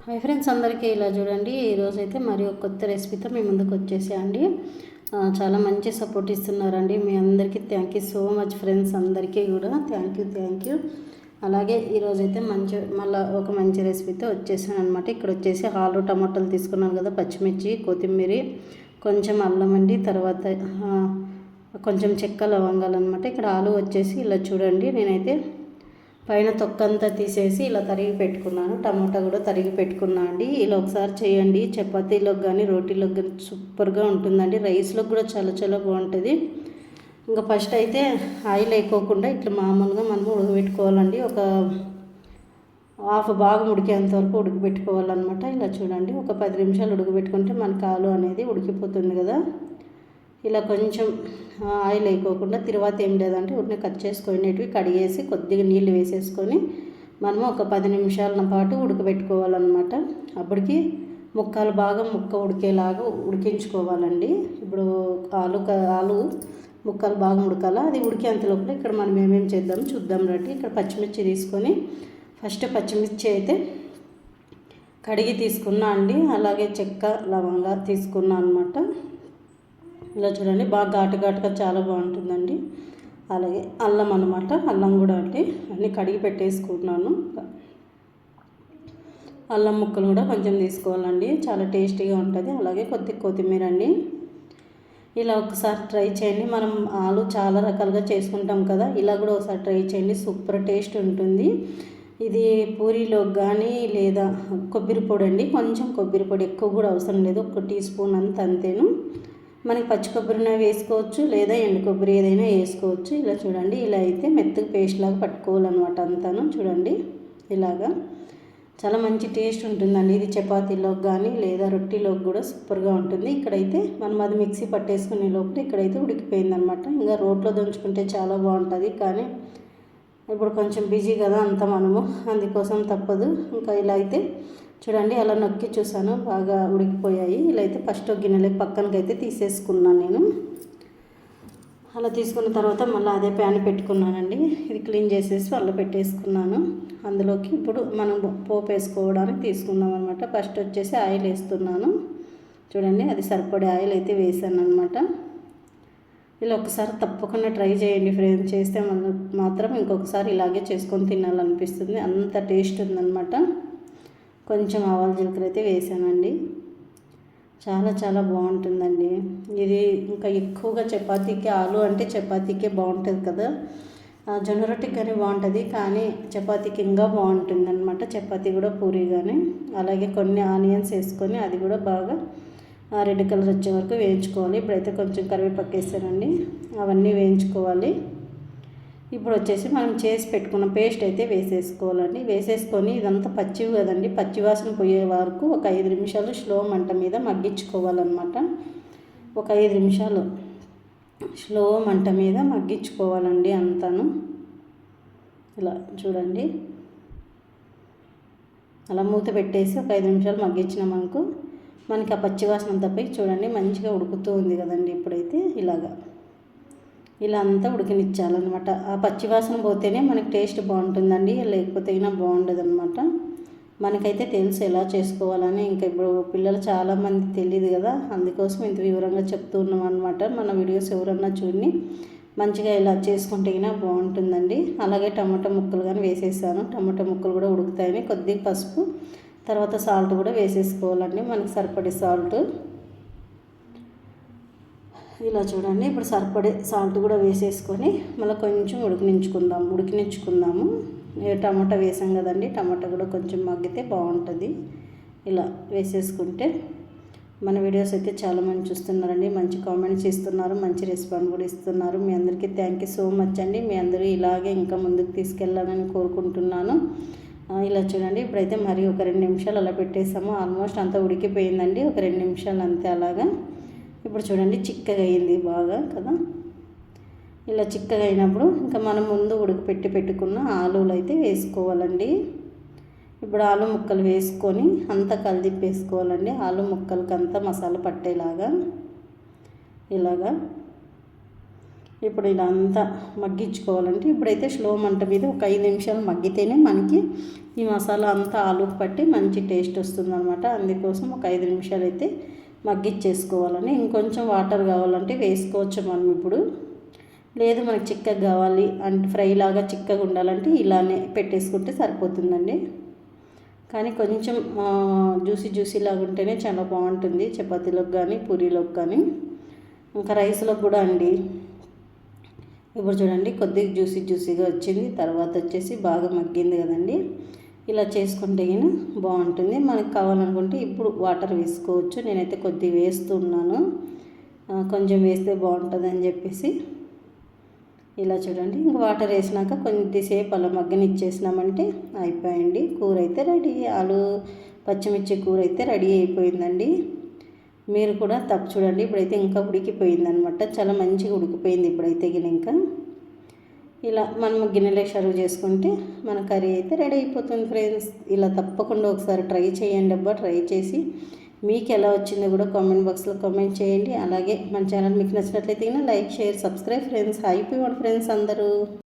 Hi friends, అందరికీ ఇలా చూడండి. ఈరోజైతే మరి ఒక కొత్త రెసిపీతో మీ ముందుకు వచ్చేసాయండి. చాలా మంచి సపోర్ట్ ఇస్తున్నారండి. మీ అందరికీ thank you so much friends, అందరికీ కూడా థ్యాంక్ యూ. అలాగే ఈరోజైతే మళ్ళీ ఒక మంచి రెసిపీతో వచ్చేసాను అనమాట. ఇక్కడ వచ్చేసి ఆలు టమాటాలు తీసుకున్నాను కదా, పచ్చిమిర్చి, కొత్తిమీర, కొంచెం అల్లం అండి, తర్వాత కొంచెం చెక్క లవంగాలు అనమాట. ఇక్కడ ఆలు వచ్చేసి ఇలా చూడండి, నేనైతే పైన తొక్కంతా తీసేసి ఇలా తరిగి పెట్టుకున్నాను. టమాటా కూడా తరిగి పెట్టుకున్నా అండి. ఇలా ఒకసారి చేయండి, చపాతీలోకి కానీ రోటీలోకి కానీ సూపర్గా ఉంటుందండి. రైస్లోకి కూడా చాలా బాగుంటుంది. ఇంకా ఫస్ట్ అయితే ఆయిల్ వేయకోకుండా ఇట్లా మామూలుగా మనం ఉడకబెట్టుకోవాలండి. ఒక హాఫ్ బాగా ఉడికేంత వరకు ఉడకబెట్టుకోవాలన్నమాట. ఇలా చూడండి, ఒక 10 నిమిషాలు ఉడకబెట్టుకుంటే మనకు ఆలు అనేది ఉడికిపోతుంది కదా. ఇలా కొంచెం ఆయిల్ వేయకోకుండా తర్వాత ఏం లేదంటే ఉడిని కట్ చేసుకునేటివి కడిగేసి కొద్దిగా నీళ్ళు వేసేసుకొని మనము ఒక 10 నిమిషాల పాటు ఉడకబెట్టుకోవాలన్నమాట. అప్పటికి ముక్క ఉడికేలాగా ఉడికించుకోవాలండి. ఇప్పుడు ఆలు ముక్కలు బాగా ఉడకాల. అది ఉడికేంత లోపల ఇక్కడ మనం ఏమేమి చేద్దాం చూద్దాం రండి. ఇక్కడ పచ్చిమిర్చి తీసుకొని ఫస్ట్ పచ్చిమిర్చి అయితే కడిగి తీసుకున్నా అండి. అలాగే చెక్క లవంగా తీసుకున్నా అనమాట. ఇలా చూడండి, బాగా ఘాటుగా చాలా బాగుంటుందండి. అలాగే అల్లం అనమాట, అల్లం కూడా అంటే అన్నీ కడిగి పెట్టేసుకుంటున్నాను. అల్లం ముక్కలు కూడా కొంచెం తీసుకోవాలండి, చాలా టేస్టీగా ఉంటుంది. అలాగే కొత్తిమీర అండి. ఇలా ఒకసారి ట్రై చేయండి. మనం ఆలు చాలా రకాలుగా చేసుకుంటాం కదా, ఇలా కూడా ఒకసారి ట్రై చేయండి, సూపర్ టేస్ట్ ఉంటుంది. ఇది పూరీలోకి కానీ లేదా కొబ్బరి పొడి అండి, కొంచెం కొబ్బరి పొడి, ఎక్కువ కూడా అవసరం లేదు, 1 టీ స్పూన్ అంతేను. మనకి పచ్చి కొబ్బరిన వేసుకోవచ్చు లేదా ఎండు కొబ్బరి ఏదైనా వేసుకోవచ్చు. ఇలా చూడండి, ఇలా అయితే మెత్తగా పేస్ట్ లాగా పట్టుకోవాలన్నమాట అంతాను. చూడండి, ఇలాగా చాలా మంచి టేస్ట్ ఉంటుందండి. ఇది చపాతీలోకి కానీ లేదా రొట్టెలోకి కూడా సూపర్గా ఉంటుంది. ఇక్కడైతే మనం అది మిక్సీ పట్టేసుకునే లోపల ఇక్కడైతే ఉడికిపోయిందనమాట. ఇంకా రోట్లో దంచుకుంటే చాలా బాగుంటుంది, కానీ ఇప్పుడు కొంచెం బిజీ కదా అంతా మనము, అందుకోసం తప్పదు. ఇంకా ఇలా అయితే చూడండి, అలా నొక్కి చూసాను, బాగా ఉడికిపోయాయి. ఇలా అయితే ఫస్ట్ ఒక గిన్నెలోకి పక్కనకైతే తీసేసుకున్నాను నేను. అలా తీసుకున్న తర్వాత మళ్ళీ అదే ప్యాన్ పెట్టుకున్నానండి. ఇది క్లీన్ చేసేసి అలా పెట్టేసుకున్నాను. అందులోకి ఇప్పుడు మనం పోపు వేసుకోవడానికి తీసుకున్నాం అనమాట. ఫస్ట్ వచ్చేసి ఆయిల్ వేస్తున్నాను. చూడండి, అది సరిపడే ఆయిల్ అయితే వేసాను అనమాట. ఇలా ఒకసారి తప్పకుండా ట్రై చేయండి ఫ్రెండ్స్, చేస్తే మాత్రం ఇంకొకసారి ఇలాగే చేసుకొని తినాలనిపిస్తుంది, అంత టేస్ట్ ఉందన్నమాట. కొంచెం ఆవాల జీలకర్ర అయితే వేసానండి. చాలా బాగుంటుందండి ఇది. ఇంకా ఎక్కువగా చపాతీకి, ఆలు అంటే చపాతీకే బాగుంటుంది కదా, జొన్న రొట్టెకి కానీ బాగుంటుంది, కానీ చపాతీకి ఇంకా బాగుంటుంది అనమాట. చపాతీ కూడా పూరీ కానీ. అలాగే కొన్ని ఆనియన్స్ వేసుకొని అది కూడా బాగా రెడ్ కలర్ వచ్చే వరకు వేయించుకోవాలి. ఇప్పుడైతే కొంచెం కరివేపాకు వేసానండి, అవన్నీ వేయించుకోవాలి. ఇప్పుడు వచ్చేసి మనం చేసి పెట్టుకున్న పేస్ట్ అయితే వేసేసుకోవాలండి. వేసేసుకొని ఇదంతా పచ్చివి కదండి, పచ్చివాసన పోయే వరకు ఒక 5 నిమిషాలు స్లో మంట మీద మగ్గించుకోవాలన్నమాట. ఒక 5 నిమిషాలు స్లో మంట మీద మగ్గించుకోవాలండి అంతాను. ఇలా చూడండి, అలా మూత పెట్టేసి ఒక 5 నిమిషాలు మగ్గించినామనుకో మనకి ఆ పచ్చివాసన తప్పి చూడండి మంచిగా ఉడుకుతూ ఉంది కదండి. ఇప్పుడైతే ఇలా అంతా ఉడికినిచ్చాలన్నమాట. ఆ పచ్చివాసన పోతేనే మనకి టేస్ట్ బాగుంటుందండి, లేకపోతే అయినా బాగుండదు అనమాట. మనకైతే తెలుసు ఎలా చేసుకోవాలని. ఇంకా ఇప్పుడు పిల్లలు చాలామంది తెలియదు కదా, అందుకోసం ఇంత వివరంగా చెప్తూ ఉన్నాం అనమాట. మన వీడియోస్ ఎవరన్నా చూడండి, మంచిగా ఇలా చేసుకుంటే అయినా బాగుంటుందండి. అలాగే టమాటా ముక్కలు కానీ వేసేసాను. టమాటా ముక్కలు కూడా ఉడుకుతాయని కొద్దిగా పసుపు, తర్వాత సాల్ట్ కూడా వేసేసుకోవాలండి, మనకి సరిపడే సాల్ట్. ఇలా చూడండి, ఇప్పుడు సరిపడే సాల్ట్ కూడా వేసేసుకొని మళ్ళీ కొంచెం ఉడికించుకుందాము. టమాటా వేసాం కదండి, టమాటా కూడా కొంచెం మగ్గితే బాగుంటుంది. ఇలా వేసేసుకుంటే మన వీడియోస్ అయితే చాలా మంది చూస్తున్నారండి, మంచి కామెంట్స్ ఇస్తున్నారు, మంచి రెస్పాన్స్ కూడా ఇస్తున్నారు. మీ అందరికీ థ్యాంక్ యూ సో మచ్ అండి. మీ అందరూ ఇలాగే ఇంకా ముందుకు తీసుకెళ్ళాలని కోరుకుంటున్నాను. ఇలా చూడండి, ఇప్పుడైతే మరి ఒక 2 నిమిషాలు అలా పెట్టేసాము. ఆల్మోస్ట్ అంతా ఉడికిపోయిందండి, ఒక 2 నిమిషాలు అంతే. అలాగా ఇప్పుడు చూడండి, చిక్కగా అయింది బాగా కదా. ఇలా చిక్కగా అయినప్పుడు ఇంకా మనం ముందు పెట్టుకున్న ఆలులు అయితే వేసుకోవాలండి. ఇప్పుడు ఆలు ముక్కలు వేసుకొని అంతా కలిదిప్పేసుకోవాలండి. ఆలు ముక్కలకి అంతా మసాలా పట్టేలాగా ఇలాగా. ఇప్పుడు ఇలా అంతా మగ్గించుకోవాలంటే ఇప్పుడైతే స్లో మంట మీద ఒక 5 నిమిషాలు మగ్గితేనే మనకి ఈ మసాలా అంతా ఆలుకు పట్టి మంచి టేస్ట్ వస్తుందన్నమాట. అందుకోసం ఒక 5 నిమిషాలు అయితే మగ్గిచ్చేసుకోవాలని. ఇంకొంచెం వాటర్ కావాలంటే వేసుకోవచ్చు మనం ఇప్పుడు. లేదు మనకు చిక్కగా కావాలి అంటే ఫ్రై లాగా చిక్కగా ఉండాలంటే ఇలానే పెట్టేసుకుంటే సరిపోతుందండి. కానీ కొంచెం జ్యూసీ లాగా ఉంటేనే చాలా బాగుంటుంది చపాతీలోకి కానీ పూరీలోకి కానీ ఇంకా రైస్లోకి కూడా అండి. ఇప్పుడు చూడండి కొద్దిగా జ్యూసీగా వచ్చింది. తర్వాత వచ్చేసి బాగా మగ్గింది కదండి. ఇలా చేసుకుంటే కానీ బాగుంటుంది. మనకు కావాలనుకుంటే ఇప్పుడు వాటర్ వేసుకోవచ్చు. నేనైతే కొద్దిగా వేస్తున్నాను, కొంచెం వేస్తే బాగుంటుంది అని చెప్పేసి. ఇలా చూడండి ఇంక వాటర్ వేసినాక కొద్దిసేపు అలా మగ్గనిచ్చేసినామంటే అయిపోయింది. కూర అయితే రెడీ. ఆలు పచ్చిమిర్చి కూర అయితే రెడీ అయిపోయిందండి. మీరు కూడా తప్పు చూడండి. ఇప్పుడైతే ఇంకా ఉడికిపోయిందనమాట. చాలా మంచిగా ఉడికిపోయింది ఇప్పుడైతే ఇంకా. ఇలా మనం గిన్నెలో సర్వ్ చేసుకుంటే మన కర్రీ అయితే రెడీ అయిపోతుంది ఫ్రెండ్స్. ఇలా తప్పకుండా ఒకసారి ట్రై చేయండి ట్రై చేసి మీకు ఎలా వచ్చిందో కూడా కామెంట్ బాక్స్లో కామెంట్ చేయండి. అలాగే మన ఛానల్ మీకు నచ్చినట్లయితే లైక్ షేర్ సబ్స్క్రైబ్ ఫ్రెండ్స్. అయిపోయాడు ఫ్రెండ్స్ అందరూ.